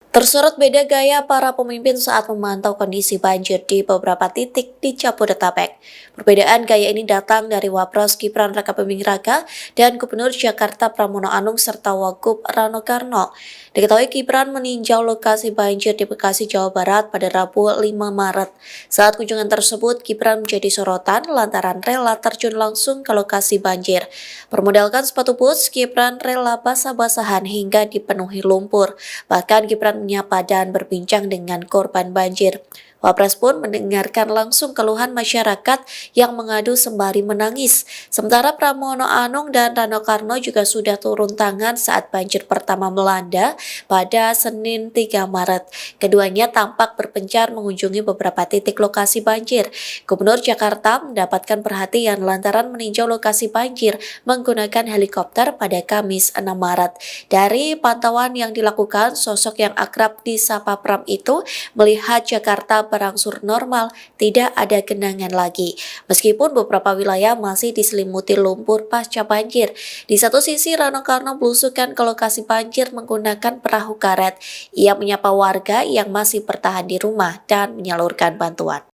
Tersorot beda gaya para pemimpin saat memantau kondisi banjir di beberapa titik di Jabodetabek. Perbedaan gaya ini datang dari Wapres Gibran Rakabuming Raka dan Gubernur Jakarta Pramono Anung serta Wagub Rano Karno. Diketahui Gibran meninjau lokasi banjir di Bekasi, Jawa Barat pada Rabu 5 Maret. Saat kunjungan tersebut, Gibran menjadi sorotan lantaran rela terjun langsung ke lokasi banjir. Bermodalkan sepatu boots, Gibran rela basah-basahan hingga dipenuhi lumpur. Bahkan Gibran menyapa dan berbincang dengan korban banjir. Wapres pun mendengarkan langsung keluhan masyarakat yang mengadu sembari menangis. Sementara Pramono Anung dan Rano Karno juga sudah turun tangan saat banjir pertama melanda pada Senin 3 Maret. Keduanya tampak berpencar mengunjungi beberapa titik lokasi banjir. Gubernur Jakarta mendapatkan perhatian lantaran meninjau lokasi banjir menggunakan helikopter pada Kamis 6 Maret. Dari pantauan yang dilakukan, sosok yang akrab di Sapa Pram itu melihat Jakarta berangsur normal, tidak ada genangan lagi. Meskipun beberapa wilayah masih diselimuti lumpur pasca banjir. Di satu sisi, Rano Karno belusukan ke lokasi banjir menggunakan perahu karet. Ia menyapa warga yang masih bertahan di rumah dan menyalurkan bantuan.